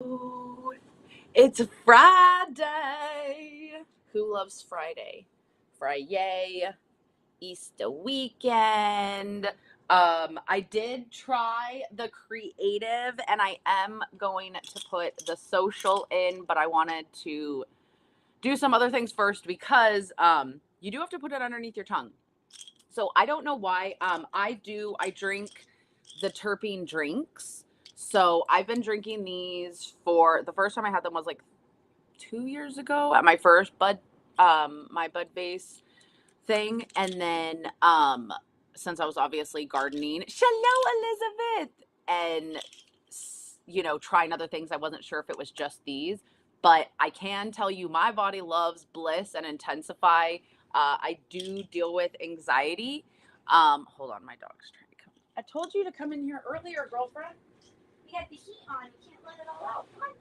Ooh, it's Friday. Who loves Friday? Friday, Easter weekend. I did try the creative and I am going to put the social in, but I wanted to do some other things first because you do have to put it underneath your tongue. So I don't know why. I drink the terpene drinks. So I've been drinking these for the first time I had them was like 2 years ago at my first my bud base thing. And then since I was obviously gardening, hello Elizabeth, and trying other things, I wasn't sure if it was just these, but I can tell you my body loves bliss and intensify. I do deal with anxiety. Hold on, my dog's trying to come. I told you to come in here earlier, girlfriend. We had the heat on. You can't let it all out. Come on.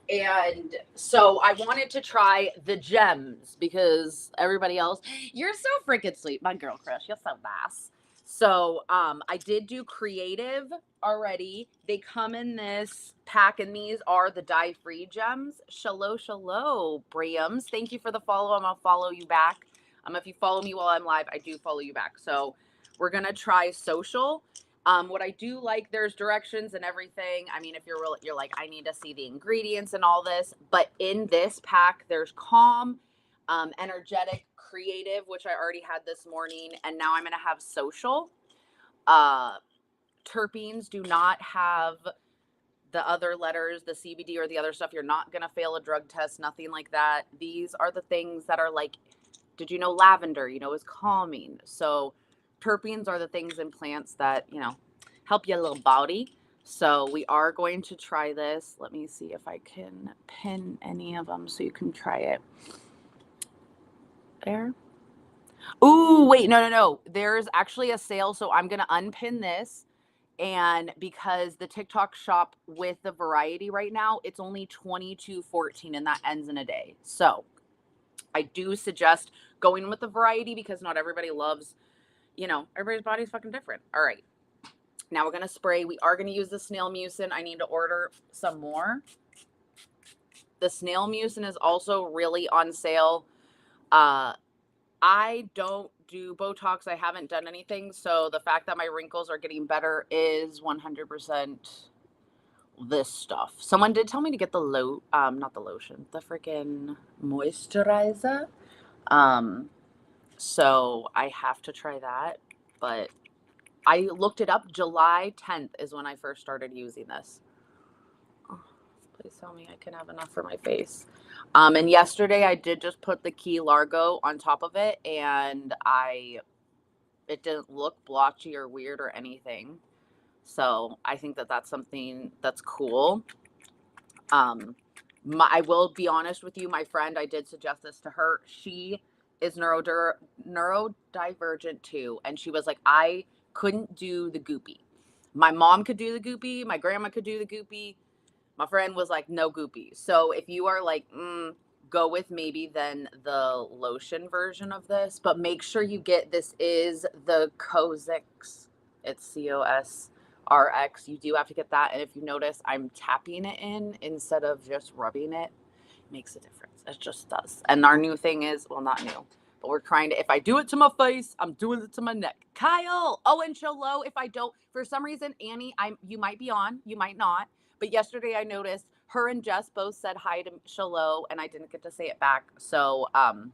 And so I wanted to try the gems because everybody else, you're so freaking sweet, my girl crush. You're so nice. So I did do creative already. They come in this pack, and these are the dye-free gems. Shallow, Grwms. Thank you for the follow. I'm gonna follow you back. If you follow me while I'm live, I do follow you back. So we're gonna try social. What I do like, there's directions and everything. I mean, if you're like, I need to see the ingredients and all this. But in this pack, there's calm, energetic, creative, which I already had this morning, and now I'm gonna have social. Uh, Terpenes do not have the other letters, the CBD or the other stuff. You're not gonna fail a drug test, nothing like that. These are the things that are like, did you know lavender, is calming? So terpenes are the things in plants that, help your little body. So we are going to try this. Let me see if I can pin any of them so you can try it. There. Ooh, wait, no. There's actually a sale, so I'm gonna unpin this. And because the TikTok shop with the variety right now, it's only 22.14 and that ends in a day. So I do suggest going with the variety because not everybody loves, everybody's body's fucking different. All right. Now we're going to spray. We are going to use the snail mucin. I need to order some more. The snail mucin is also really on sale. I don't do Botox. I haven't done anything. So the fact that my wrinkles are getting better is 100% this stuff. Someone did tell me to get not the lotion, the freaking moisturizer. So I have to try that. But I looked it up. July 10th is when I first started using this. Oh, please tell me I can have enough for my face. And yesterday I did just put the Key Largo on top of it, and it didn't look blotchy or weird or anything. So I think that that's something that's cool. I will be honest with you, my friend, I did suggest this to her. She is neurodivergent too, and she was like, I couldn't do the goopy. My mom could do the goopy, my grandma could do the goopy. My friend was like, no goopy. So if you are like, go with maybe then the lotion version of this, but make sure you get, this is the Cosix. It's COSRX. You do have to get that. And if you notice, I'm tapping it in instead of just rubbing it. It makes a difference. It just does. And our new thing is, well, not new, but we're trying to, if I do it to my face, I'm doing it to my neck. Kyle. Oh, and Cholo, if I don't, for some reason, Annie, you might be on, you might not. But yesterday I noticed her and Jess both said hi to Shalo, and I didn't get to say it back. So I'm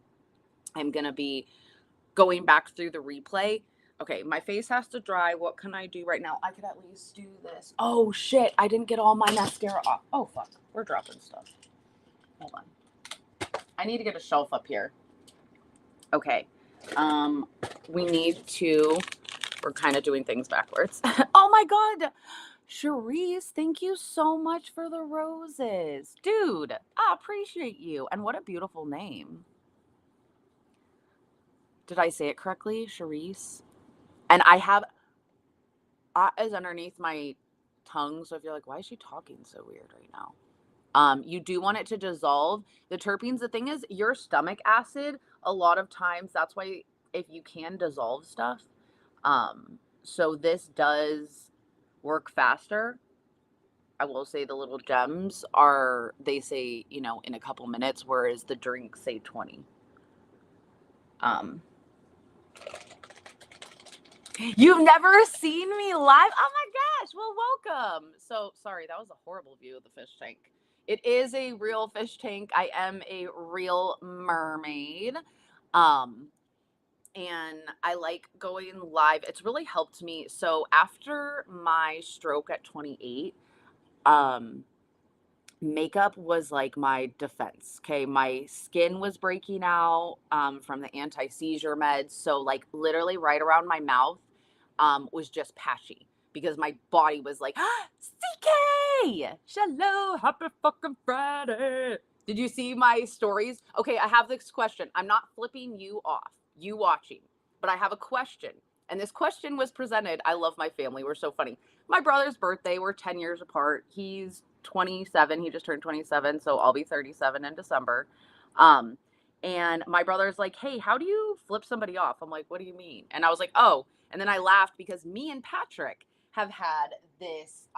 going to be going back through the replay. Okay, my face has to dry. What can I do right now? I could at least do this. Oh, shit. I didn't get all my mascara off. Oh, fuck. We're dropping stuff. Hold on. I need to get a shelf up here. Okay. We need to, we're kind of doing things backwards. Oh, my God. Charisse, thank you so much for the roses. Dude, I appreciate you. And what a beautiful name. Did I say it correctly? Charisse? And I have is underneath my tongue. So if you're like, why is she talking so weird right now? You do want it to dissolve. The terpenes, the thing is, your stomach acid, a lot of times, that's why if you can dissolve stuff. So this does work faster. I will say the little gems are, they say, you know, in a couple minutes, whereas the drinks say 20. Um, you've never seen me live? Oh my gosh. Well, welcome. So sorry, that was a horrible view of the fish tank. It is a real fish tank. I am a real mermaid. Um, and I like going live. It's really helped me. So after my stroke at 28, um, makeup was like my defense. Okay. My skin was breaking out from the anti-seizure meds. So like literally right around my mouth was just patchy because my body was like, ah, CK, hello, happy fucking Friday. Did you see my stories? Okay, I have this question. I'm not flipping you off, you watching, but I have a question. And this question was presented. I love my family. We're so funny. My brother's birthday, we're 10 years apart. He's 27. He just turned 27. So I'll be 37 in December. Um, and my brother's like, hey, how do you flip somebody off? I'm like, what do you mean? And I was like, oh, and then I laughed because me and Patrick have had this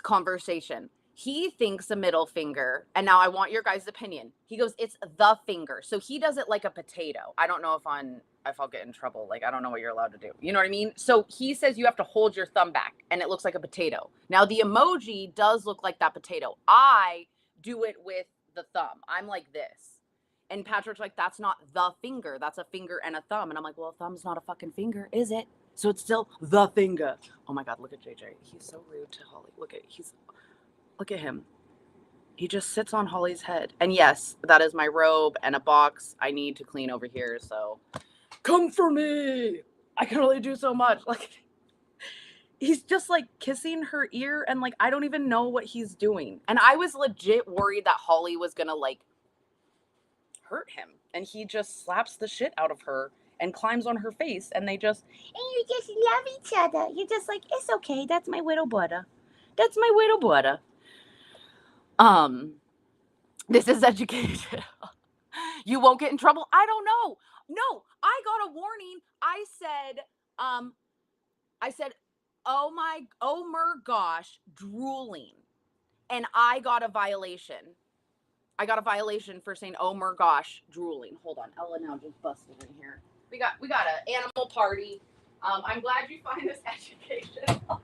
conversation. He thinks a middle finger, and now I want your guys' opinion. He goes, it's the finger. So he does it like a potato. I don't know if I'll get in trouble. Like, I don't know what you're allowed to do. You know what I mean? So he says you have to hold your thumb back and it looks like a potato. Now the emoji does look like that potato. I do it with the thumb. I'm like this. And Patrick's like, that's not the finger. That's a finger and a thumb. And I'm like, well, a thumb's not a fucking finger, is it? So it's still the finger. Oh my God, look at JJ. He's so rude to Holly. Look at him. He just sits on Holly's head. And yes, that is my robe and a box I need to clean over here. So come for me. I can only do so much. Like, he's just like kissing her ear and like, I don't even know what he's doing. And I was legit worried that Holly was going to like hurt him. And he just slaps the shit out of her and climbs on her face. And you just love each other. You're just like, it's okay. That's my widow butter. That's my widow butter. This is education. You won't get in trouble. I don't know. No, I got a warning. I said, oh my gosh, drooling. And I got a violation. I got a violation for saying, oh my gosh, drooling. Hold on. Ella now just busted in here. We got an animal party. I'm glad you find this educational.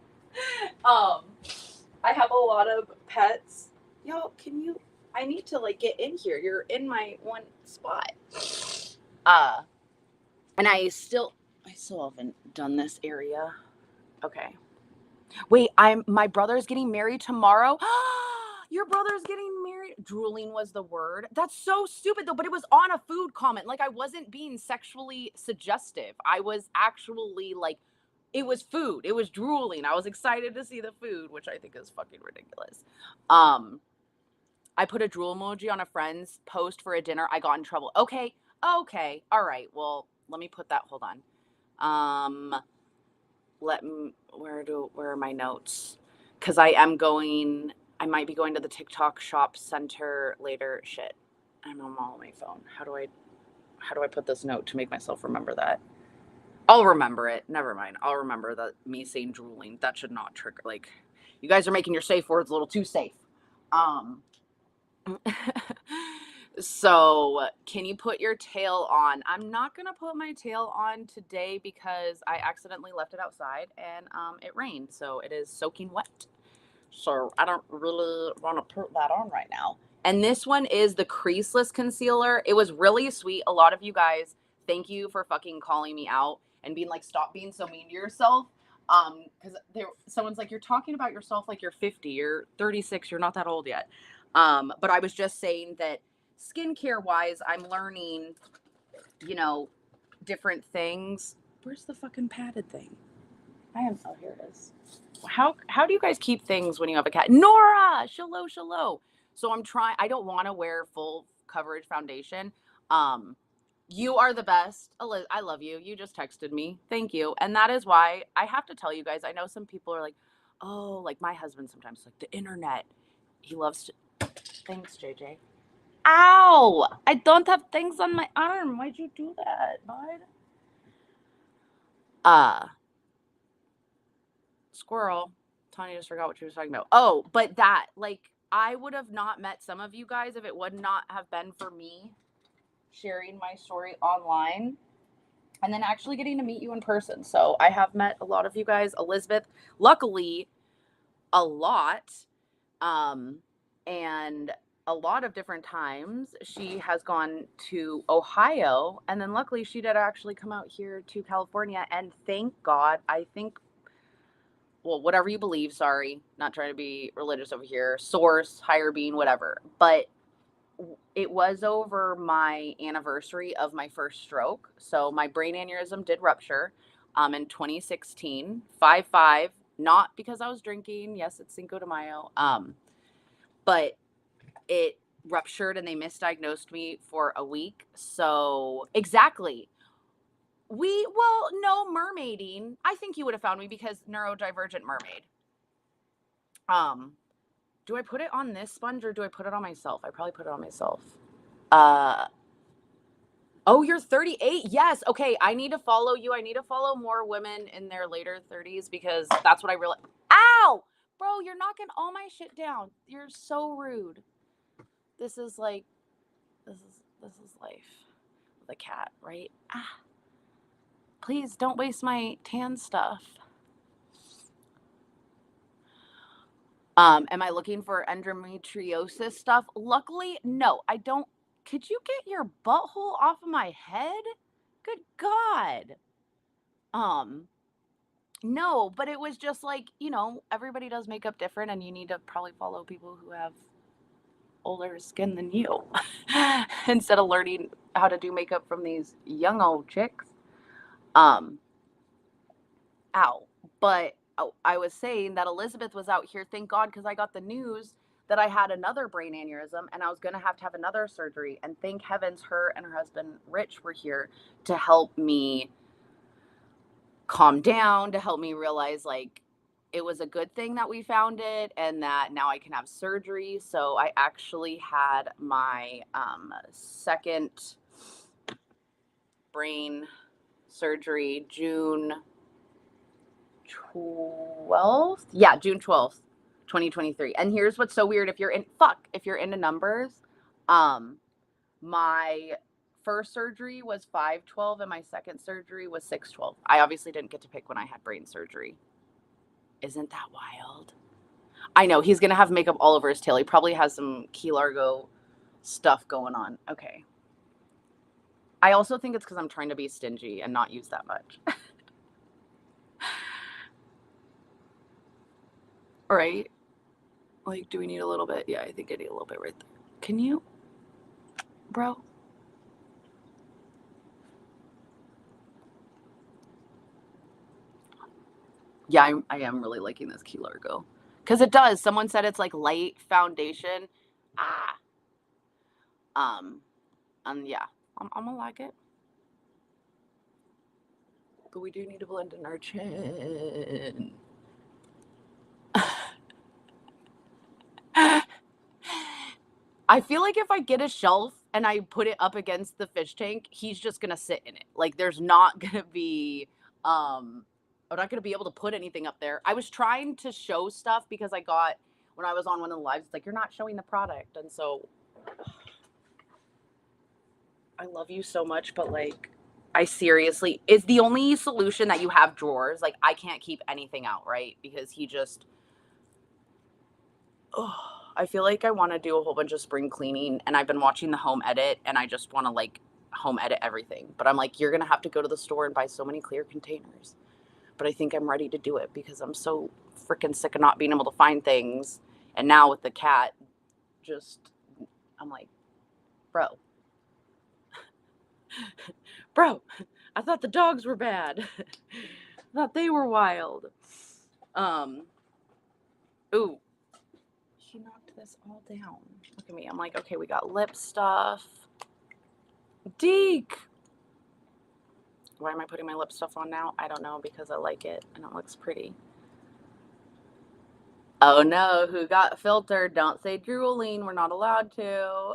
I have a lot of pets. Yo, I need to like get in here. You're in my one spot. And I still haven't done this area. Okay. Wait, my brother's getting married tomorrow. Your brother's getting married. Drooling was the word. That's so stupid though, but it was on a food comment. Like I wasn't being sexually suggestive. I was actually like, it was food. It was drooling. I was excited to see the food, which I think is fucking ridiculous. I put a drool emoji on a friend's post for a dinner. I got in trouble. Okay. All right. Well, let me put that. Hold on. Where are my notes? Because I might be going to the TikTok shop center later. Shit. I'm on my phone. How do I put this note to make myself remember that? I'll remember it. Never mind. I'll remember that me saying drooling. That should not trigger. Like, you guys are making your safe words a little too safe. So can you put your tail on? I'm not gonna put my tail on today because I accidentally left it outside and it rained, so it is soaking wet. So I don't really want to put that on right now. And this one is the creaseless concealer. It was really sweet. A lot of you guys, thank you for fucking calling me out and being like, stop being so mean to yourself. Because someone's like, you're talking about yourself like you're 50, you're 36, you're not that old yet. But I was just saying that skincare wise, I'm learning, different things. Where's the fucking padded thing? Oh, here it is. How do you guys keep things when you have a cat? Nora, shallow. So I don't want to wear full coverage foundation. You are the best. I love you. You just texted me. Thank you. And that is why I have to tell you guys, I know some people are like, oh, like my husband sometimes like the internet. He loves to. Thanks, JJ. Ow! I don't have things on my arm. Why'd you do that, bud? squirrel. Tanya just forgot what she was talking about. Oh, but that, like, I would have not met some of you guys if it would not have been for me sharing my story online and then actually getting to meet you in person. So I have met a lot of you guys. Elizabeth, luckily, a lot. And a lot of different times she has gone to Ohio, and then luckily she did actually come out here to California, and thank God. I think, well, whatever you believe, sorry, not trying to be religious over here, source, higher being, whatever, but it was over my anniversary of my first stroke. So my brain aneurysm did rupture in 2016, 5/5, not because I was drinking. Yes, it's Cinco de Mayo. But it ruptured and they misdiagnosed me for a week. So exactly. No, mermaiding. I think you would have found me because neurodivergent mermaid. Do I put it on this sponge or do I put it on myself? I probably put it on myself. Oh, you're 38. Yes. Okay. I need to follow you. I need to follow more women in their later 30s because that's what I really. Ow! Bro, you're knocking all my shit down. You're so rude. This is like this is life with a cat, right? Ah. Please don't waste my tan stuff. Am I looking for endometriosis stuff? Luckily, no, I don't. Could you get your butthole off of my head? Good God. No, but it was just like, everybody does makeup different and you need to probably follow people who have older skin than you instead of learning how to do makeup from these young old chicks. Ow. But I was saying that Elizabeth was out here, thank God, because I got the news that I had another brain aneurysm and I was going to have another surgery. And thank heavens her and her husband, Rich, were here to help me calm down, to help me realize, like, it was a good thing that we found it and that now I can have surgery. So I actually had my second brain surgery June 12th. Yeah, June 12th, 2023. And here's what's so weird. If you're into numbers, my first surgery was 5/12 and my second surgery was 6/12. I obviously didn't get to pick when I had brain surgery. Isn't that wild? I know he's going to have makeup all over his tail. He probably has some Key Largo stuff going on. Okay. I also think it's because I'm trying to be stingy and not use that much. Right? Like, do we need a little bit? Yeah, I think I need a little bit right there. Can you, bro? Yeah, I am really liking this Key Largo. Because it does. Someone said it's like light foundation. Ah. And yeah, I'm gonna like it. But we do need to blend in our chin. I feel like if I get a shelf and I put it up against the fish tank, he's just gonna sit in it. Like there's not gonna be I'm not gonna be able to put anything up there. I was trying to show stuff because I got when I was on one of the lives, it's like you're not showing the product. And so I love you so much, but like I seriously is the only solution that you have drawers. Like I can't keep anything out, right? Because he just I feel like I want to do a whole bunch of spring cleaning and I've been watching the home edit and I just want to like home edit everything. But I'm like, you're going to have to go to the store and buy so many clear containers. But I think I'm ready to do it because I'm so freaking sick of not being able to find things. And now with the cat, I'm like, bro, I thought the dogs were bad. I thought they were wild. Ooh, she knocked this all down. Look at me. I'm like, okay, we got lip stuff. Deke. Why am I putting my lip stuff on now? I don't know, because I like it and it looks pretty. Oh no, who got filtered? Don't say drooling. We're not allowed to.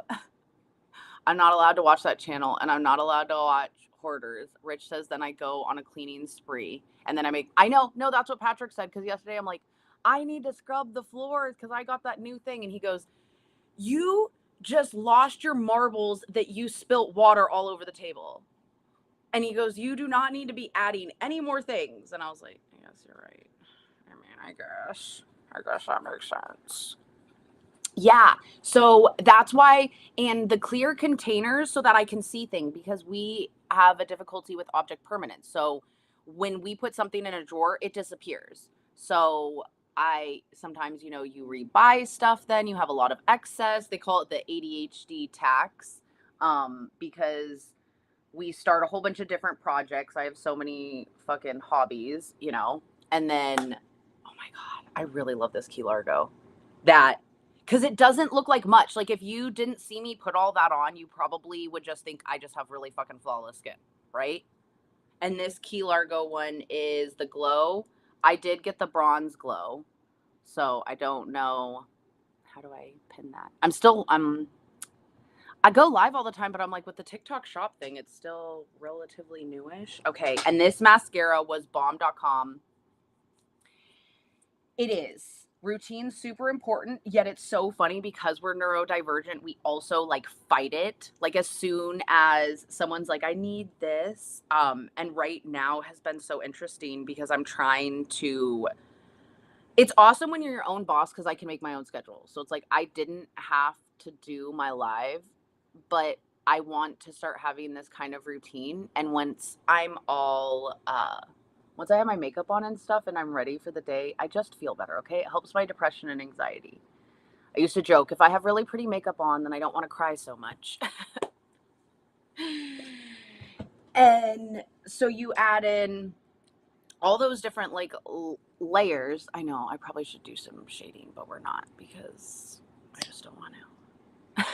I'm not allowed to watch that channel and I'm not allowed to watch hoarders. Rich says then I go on a cleaning spree and then I know, no, that's what Patrick said because yesterday I'm like, I need to scrub the floors because I got that new thing. And he goes, you just lost your marbles that you spilt water all over the table. And he goes, you do not need to be adding any more things. And I was like, I guess you're right. I mean, I guess that makes sense. Yeah. So that's why, and the clear containers so that I can see things because we have a difficulty with object permanence. So when we put something in a drawer, it disappears. So I sometimes, you rebuy stuff, then you have a lot of excess. They call it the ADHD tax because we start a whole bunch of different projects. I have so many fucking hobbies, and then, oh my God, I really love this Key Largo. Because it doesn't look like much. Like if you didn't see me put all that on, you probably would just think I just have really fucking flawless skin, right? And this Key Largo one is the glow. I did get the bronze glow, so I don't know. How do I pin that? I go live all the time, but I'm like with the TikTok shop thing, it's still relatively newish. Okay, and this mascara was bomb.com. It is. Routine's super important, yet it's so funny because we're neurodivergent. We also like fight it. Like as soon as someone's like, I need this. And right now has been so interesting because I'm trying to. It's awesome when you're your own boss because I can make my own schedule. So it's like I didn't have to do my live, but I want to start having this kind of routine. And once I have my makeup on and stuff and I'm ready for the day, I just feel better, okay? It helps my depression and anxiety. I used to joke, if I have really pretty makeup on, then I don't want to cry so much. And so you add in all those different like layers. I know I probably should do some shading, but we're not because I just don't want to.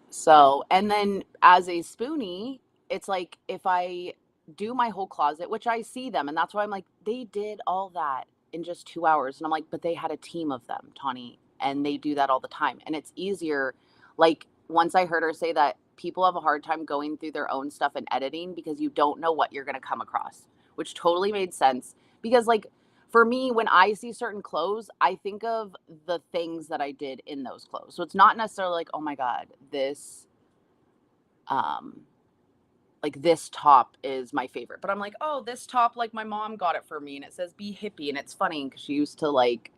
So, and then as a spoonie, it's like if I do my whole closet, which I see them, and that's why I'm like, they did all that in just 2 hours. And I'm like, but they had a team of them, Tawny, and they do that all the time. And it's easier. Like, once I heard her say that people have a hard time going through their own stuff and editing because you don't know what you're going to come across, which totally made sense. Because, like, for me, when I see certain clothes, I think of the things that I did in those clothes. So it's not necessarily like, oh my God, um, this top is my favorite. But I'm like, oh, this top, like my mom got it for me and it says be hippie. And it's funny because she used to like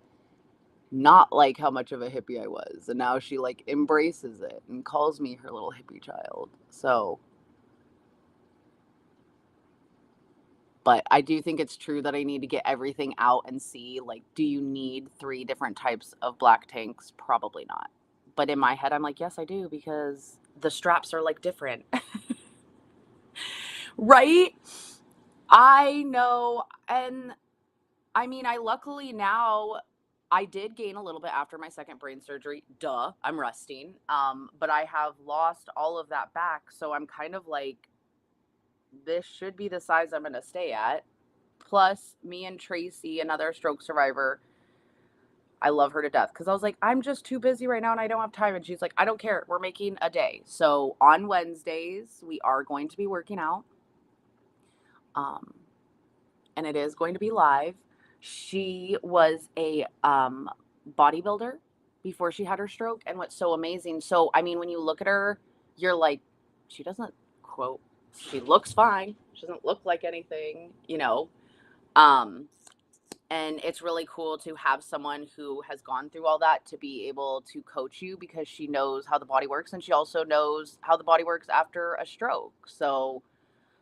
not like how much of a hippie I was. And now she like embraces it and calls me her little hippie child. So, but I do think it's true that I need to get everything out and see, like, do you need 3 different types of black tanks? Probably not. But in my head, I'm like, yes, I do, because the straps are like different. Right? I know. And I mean, I did gain a little bit after my second brain surgery. Duh, I'm resting. But I have lost all of that back. So I'm kind of like, this should be the size I'm going to stay at. Plus, me and Tracy, another stroke survivor, I love her to death because I was like, I'm just too busy right now and I don't have time. And she's like, I don't care. We're making a day. So on Wednesdays, we are going to be working out. And it is going to be live. She was a bodybuilder before she had her stroke. And what's so amazing. So, I mean, when you look at her, you're like, she doesn't quote, she looks fine. She doesn't look like anything. Um, and it's really cool to have someone who has gone through all that to be able to coach you because she knows how the body works and she also knows how the body works after a stroke. So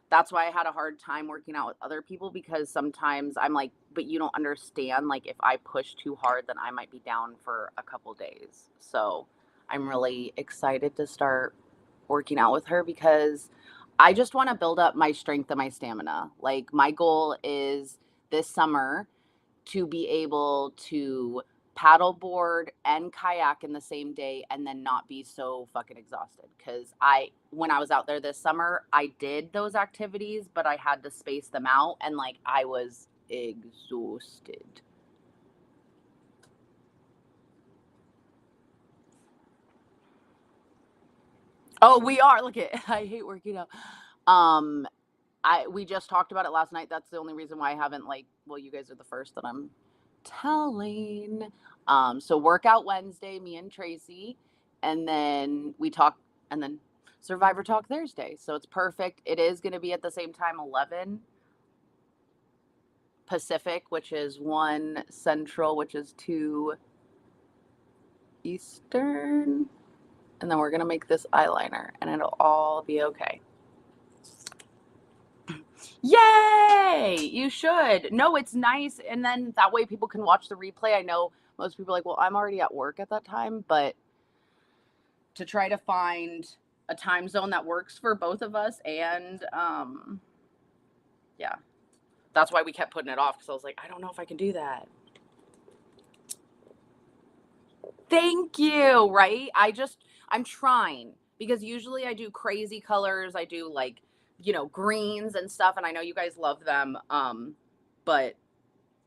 that's why I had a hard time working out with other people because sometimes I'm like, but you don't understand. Like if I push too hard, then I might be down for a couple days. So I'm really excited to start working out with her because I just want to build up my strength and my stamina. Like my goal is this summer to be able to paddleboard and kayak in the same day and then not be so fucking exhausted. Because when I was out there this summer, I did those activities, but I had to space them out and like I was exhausted. Oh, we are. Look at I hate working out. Um, we just talked about it last night. That's the only reason why I haven't like. Well, you guys are the first that I'm telling. So workout Wednesday, me and Tracy, and then we talk, and then Survivor Talk Thursday. So it's perfect. It is going to be at the same time, 11 Pacific, which is 1 Central, which is 2 Eastern. And then we're going to make this eyeliner and it'll all be okay. Yay! You should. No, it's nice. And then that way people can watch the replay. I know most people are like, well, I'm already at work at that time, but to try to find a time zone that works for both of us and yeah. That's why we kept putting it off because I was like, I don't know if I can do that. Thank you, right? I'm trying because usually I do crazy colors. I do like, greens and stuff and I know you guys love them. But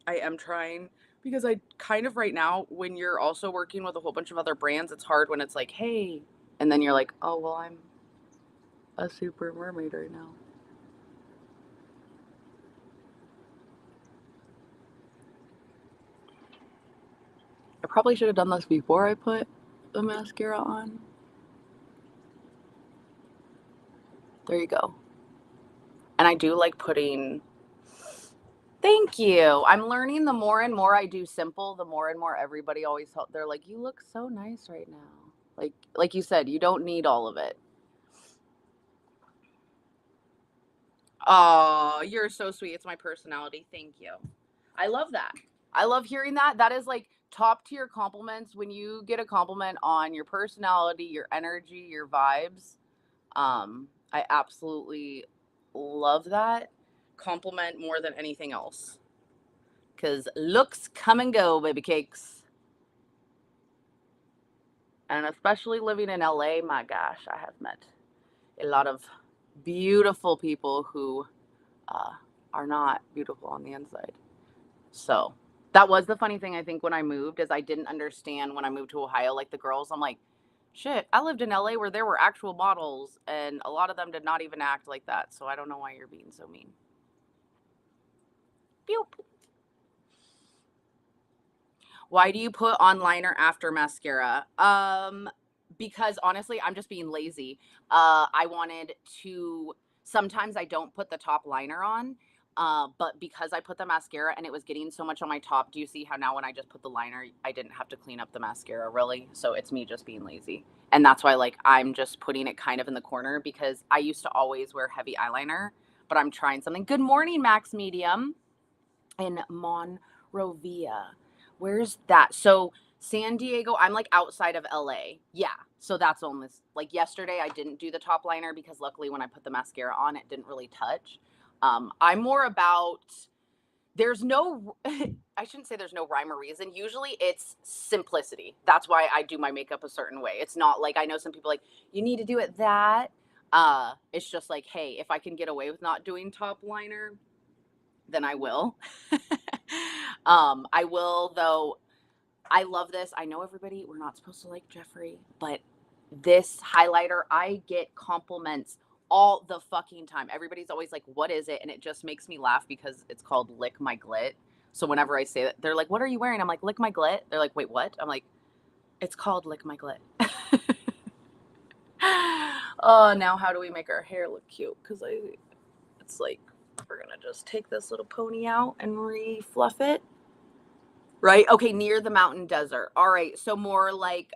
I am trying because I kind of right now when you're also working with a whole bunch of other brands, it's hard when it's like, "Hey," and then you're like, "Oh, well, I'm a super mermaid right now." I probably should have done this before I put the mascara on. There you go. And I do like putting. Thank you. I'm learning the more and more I do simple, the more and more everybody always they're like, "You look so nice right now." Like you said, you don't need all of it. Oh, you're so sweet. It's my personality. Thank you. I love that. I love hearing that. That is like top tier compliments when you get a compliment on your personality, your energy, your vibes. I absolutely love that compliment more than anything else. Cause looks come and go, baby cakes. And especially living in LA, my gosh, I have met a lot of beautiful people who uh, are not beautiful on the inside. So that was the funny thing I think when I moved is I didn't understand when I moved to Ohio, like the girls, I'm like, shit, I lived in LA where there were actual models and a lot of them did not even act like that. So I don't know why you're being so mean. Pew. Why do you put on liner after mascara? Because honestly, I'm just being lazy. I wanted to. Sometimes I don't put the top liner on, but because I put the mascara and it was getting so much on my top, do you see how now when I just put the liner, I didn't have to clean up the mascara really? So it's me just being lazy, and that's why like I'm just putting it kind of in the corner because I used to always wear heavy eyeliner, but I'm trying something. Good morning, Max Medium in Monrovia. Where's that? So San Diego, I'm like outside of LA. Yeah. So that's almost like yesterday I didn't do the top liner because luckily when I put the mascara on, it didn't really touch. I'm more about there's no I shouldn't say there's no rhyme or reason. Usually it's simplicity. That's why I do my makeup a certain way. It's not like I know some people like you need to do it that. It's just like, hey, if I can get away with not doing top liner, then I will. I will though. I love this. I know everybody, we're not supposed to like Jeffrey, but this highlighter, I get compliments all the fucking time. Everybody's always like, what is it? And it just makes me laugh because it's called Lick My Glit. So whenever I say that, they're like, what are you wearing? I'm like, Lick My Glit. They're like, wait, what? I'm like, it's called Lick My Glit. Oh, now how do we make our hair look cute? Because it's like, we're going to just take this little pony out and re-fluff it. Right? Okay, near the mountain desert. All right. So more like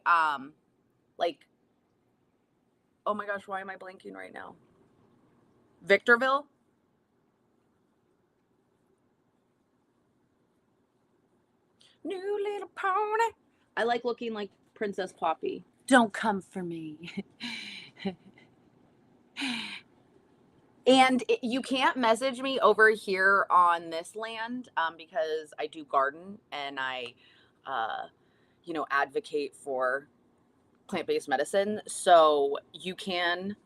oh my gosh, why am I blanking right now? Victorville? New little pony. I like looking like Princess Poppy. Don't come for me. And you can't message me over here on this land because I do garden and I, uh, advocate for plant-based medicine. So you can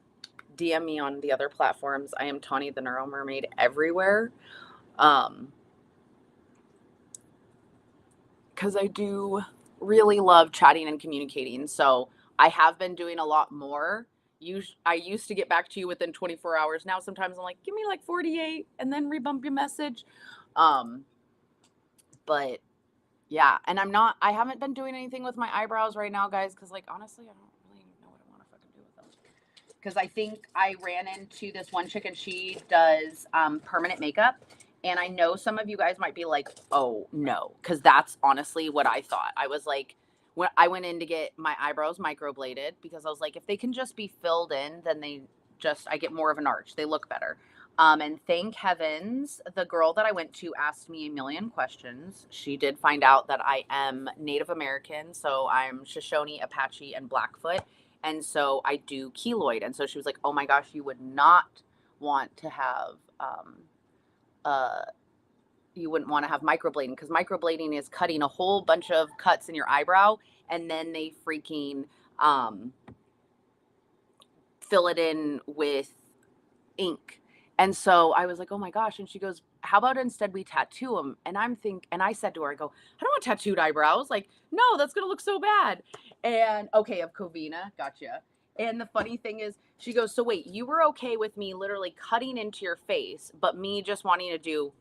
DM me on the other platforms. I am Tawny the Neuro Mermaid everywhere. Because I do really love chatting and communicating. So I have been doing a lot more, I used to get back to you within 24 hours. Now sometimes I'm like, give me like 48 and then rebump your message. Um, but yeah, and I haven't been doing anything with my eyebrows right now, guys, because like honestly, I don't really know what I want to fucking do with them. Because I think I ran into this one chick and she does permanent makeup. And I know some of you guys might be like, oh no, because that's honestly what I thought. I was like, when I went in to get my eyebrows microbladed, because I was like, if they can just be filled in, then I get more of an arch. They look better. And thank heavens, the girl that I went to asked me a million questions. She did find out that I am Native American. So I'm Shoshone, Apache, and Blackfoot. And so I do keloid. And so she was like, oh my gosh, you would not want to have, you wouldn't want to have microblading, because microblading is cutting a whole bunch of cuts in your eyebrow and then they freaking fill it in with ink. And so I was like, oh my gosh. And she goes, how about instead we tattoo them? And I said to her, I go, I don't want tattooed eyebrows. Like, no, that's going to look so bad. And okay, of Covina, gotcha. And the funny thing is, she goes, so wait, you were okay with me literally cutting into your face, but me just wanting to do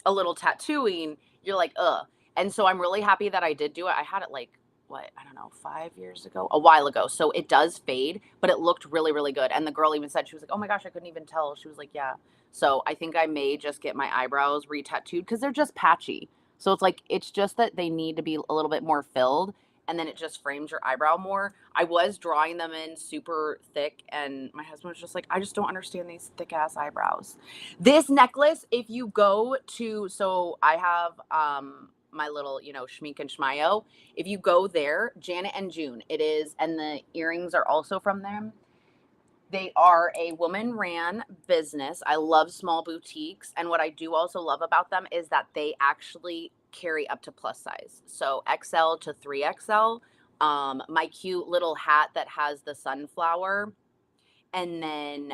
a little tattooing, you're like, ugh. And so I'm really happy that I did do it. I had it like, what, I don't know, 5 years ago, a while ago. So it does fade, but it looked really, really good. And the girl even said, she was like, oh my gosh, I couldn't even tell. She was like, yeah. So I think I may just get my eyebrows re-tattooed because they're just patchy. So it's just that they need to be a little bit more filled, and then it just frames your eyebrow more. I was drawing them in super thick, and my husband was just like, I just don't understand these thick ass eyebrows. This necklace, if you go to, so I have my little, Schmink and Schmayo. If you go there, Janet and June, it is, and the earrings are also from them. They are a woman ran business. I love small boutiques. And what I do also love about them is that they actually carry up to plus size. So XL to 3XL. My cute little hat that has the sunflower. And then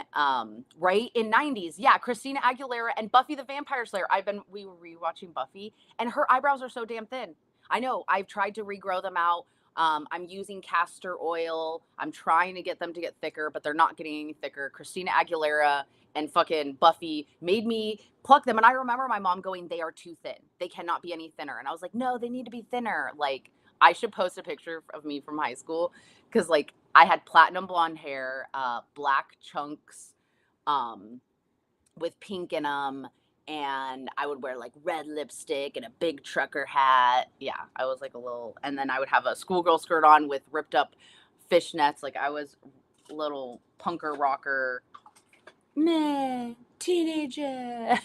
right in 90s, yeah, Christina Aguilera and Buffy the Vampire Slayer. We were rewatching Buffy, and her eyebrows are so damn thin. I know, I've tried to regrow them out. I'm using castor oil. I'm trying to get them to get thicker, but they're not getting any thicker. Christina Aguilera and fucking Buffy made me pluck them. And I remember my mom going, they are too thin. They cannot be any thinner. And I was like, no, they need to be thinner. Like, I should post a picture of me from high school, because like I had platinum blonde hair, black chunks, with pink in them, and I would wear like red lipstick and a big trucker hat. Yeah, I was like a little, and then I would have a schoolgirl skirt on with ripped up fishnets. Like I was a little punker rocker, meh, teenager.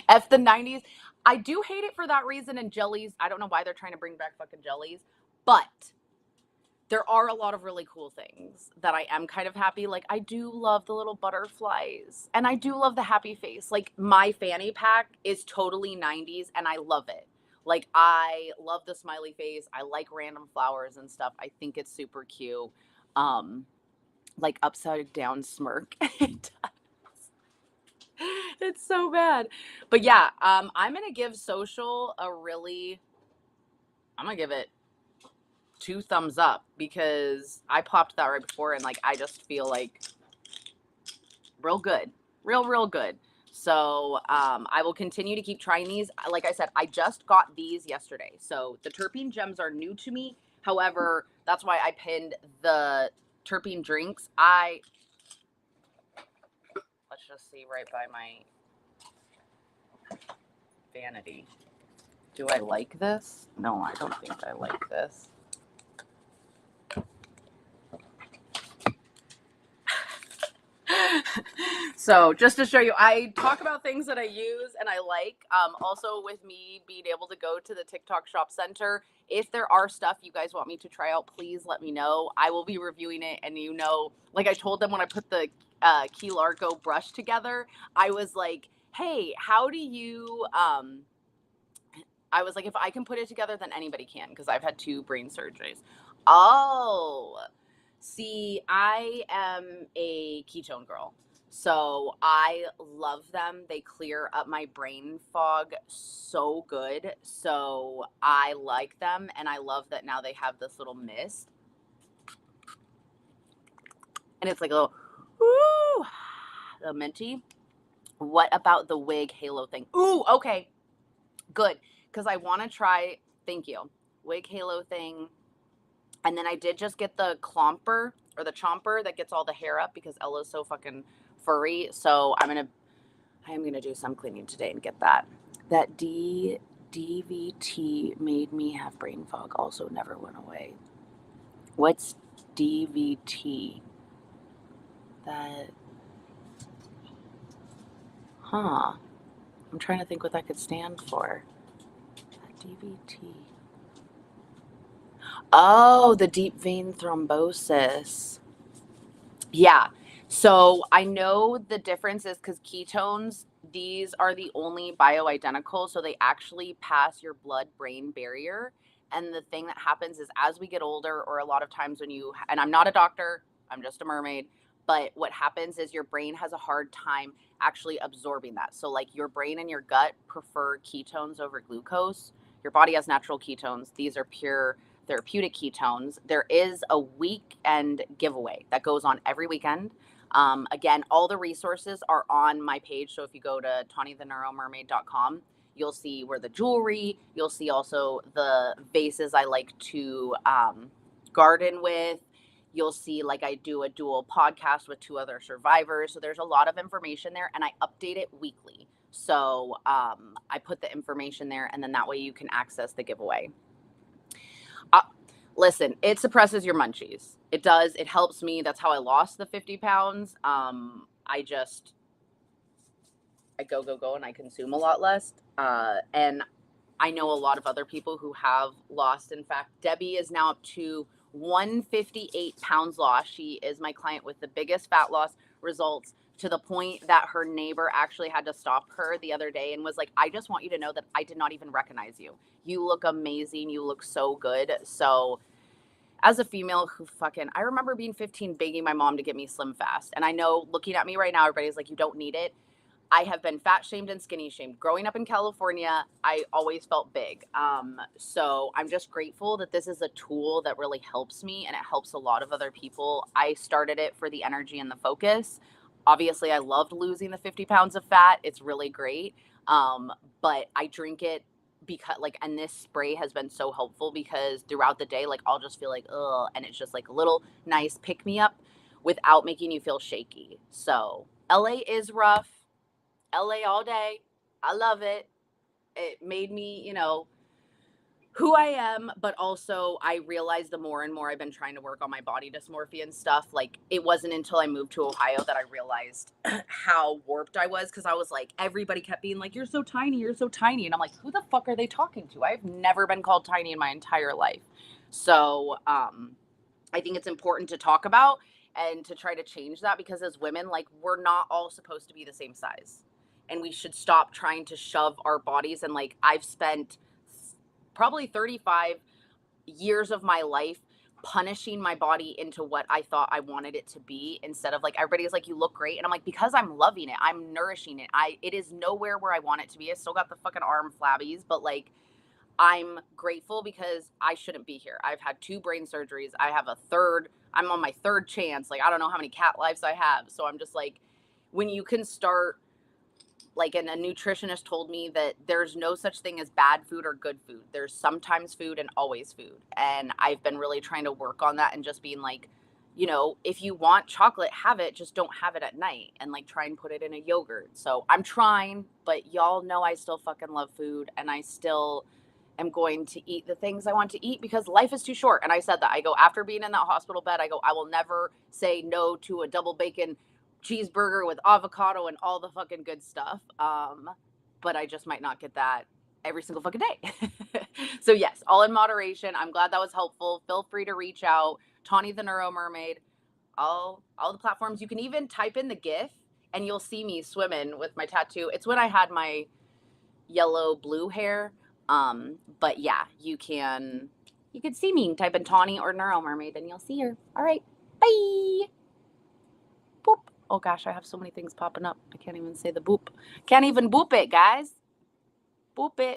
F the 90s. I do hate it for that reason. And jellies, I don't know why they're trying to bring back fucking jellies, but there are a lot of really cool things that I am kind of happy. Like, I do love the little butterflies, and I do love the happy face. Like, my fanny pack is totally 90s, and I love it. Like, I love the smiley face. I like random flowers and stuff. I think it's super cute. Like upside down smirk. It does. It's so bad. But yeah, I'm gonna give social I'm gonna give it 2 thumbs up, because I popped that right before, and like I just feel like real good, real good. So I will continue to keep trying these. Like I said, I just got these yesterday, so the terpene gems are new to me. However, that's why I pinned the terpene drinks. Let's just see right by my vanity. Do I like this? No, I don't think I like this. So just to show you, I talk about things that I use and I like. Also, with me being able to go to the TikTok shop center, if there are stuff you guys want me to try out, please let me know. I will be reviewing it. And like I told them when I put the Key Largo brush together, I was like, hey, how do you I was like, if I can put it together, then anybody can, because I've had 2 brain surgeries. Oh, see, I am a ketone girl. So I love them. They clear up my brain fog so good. So I like them. And I love that now they have this little mist. And it's like a little, Ooh, the minty. What about the wig halo thing? Ooh, okay, good. Because I want to try, thank you, wig halo thing. And then I did just get the clomper or the chomper that gets all the hair up because Ella's so fucking furry. So I am gonna do some cleaning today and get that. That DVT made me have brain fog. Also never went away. What's DVT? That, huh? I'm trying to think what that could stand for. DVT. Oh, the deep vein thrombosis. Yeah. So I know the difference is because ketones, these are the only bioidentical. So they actually pass your blood brain barrier. And the thing that happens is as we get older, or a lot of times when you, and I'm not a doctor, I'm just a mermaid, but what happens is your brain has a hard time actually absorbing that. So, like, your brain and your gut prefer ketones over glucose. Your body has natural ketones. These are pure therapeutic ketones. There is a weekend giveaway that goes on every weekend. Again, all the resources are on my page. So if you go to TawnyTheNeuroMermaid.com, you'll see where the jewelry, you'll see also the vases I like to garden with. You'll see, like, I do a dual podcast with 2 other survivors. So there's a lot of information there, and I update it weekly. So I put the information there, and then that way you can access the giveaway. Listen, it suppresses your munchies. It does. It helps me. That's how I lost the 50 pounds. I go, and I consume a lot less. And I know a lot of other people who have lost. In fact, Debbie is now up to 158 pounds lost. She is my client with the biggest fat loss results, to the point that her neighbor actually had to stop her the other day and was like, I just want you to know that I did not even recognize you. You look amazing. You look so good. So as a female who I remember being 15 begging my mom to get me Slim Fast. And I know, looking at me right now, everybody's like, you don't need it. I have been fat shamed and skinny shamed. Growing up in California, I always felt big. So I'm just grateful that this is a tool that really helps me, and it helps a lot of other people. I started it for the energy and the focus. Obviously, I loved losing the 50 pounds of fat. It's really great. But I drink it because, like, and this spray has been so helpful because throughout the day, like, I'll just feel like, ugh, and it's just like a little nice pick me up without making you feel shaky. So LA is rough. LA all day. I love it. It made me, who I am, but also I realized the more and more I've been trying to work on my body dysmorphia and stuff, like, it wasn't until I moved to Ohio that I realized how warped I was, because I was like, everybody kept being like, you're so tiny, you're so tiny. And I'm like, who the fuck are they talking to? I've never been called tiny in my entire life. So I think it's important to talk about and to try to change that, because as women, like, we're not all supposed to be the same size. And we should stop trying to shove our bodies. And, like, I've spent probably 35 years of my life punishing my body into what I thought I wanted it to be, instead of, like, everybody's like, you look great. And I'm like, because I'm loving it. I'm nourishing it. It is nowhere where I want it to be. I still got the fucking arm flabbies, but, like, I'm grateful because I shouldn't be here. I've had 2 brain surgeries. I'm on my 3rd chance. Like, I don't know how many cat lives I have. So I'm just like, when you can start, like, and a nutritionist told me that there's no such thing as bad food or good food. There's sometimes food and always food. And I've been really trying to work on that, and just being like, if you want chocolate, have it, just don't have it at night, and, like, try and put it in a yogurt. So I'm trying, but y'all know I still fucking love food, and I still am going to eat the things I want to eat, because life is too short. And I said that. I go, after being in that hospital bed, I go, I will never say no to a double bacon cheeseburger with avocado and all the fucking good stuff. But I just might not get that every single fucking day. So yes, all in moderation. I'm glad that was helpful. Feel free to reach out. Tawny the Neuro Mermaid. All the platforms. You can even type in the GIF and you'll see me swimming with my tattoo. It's when I had my yellow blue hair. But yeah, you can see me. Type in Tawny or Neuro Mermaid and you'll see her. All right. Bye. Boop. Oh gosh, I have so many things popping up. I can't even say the boop. Can't even boop it, guys. Boop it.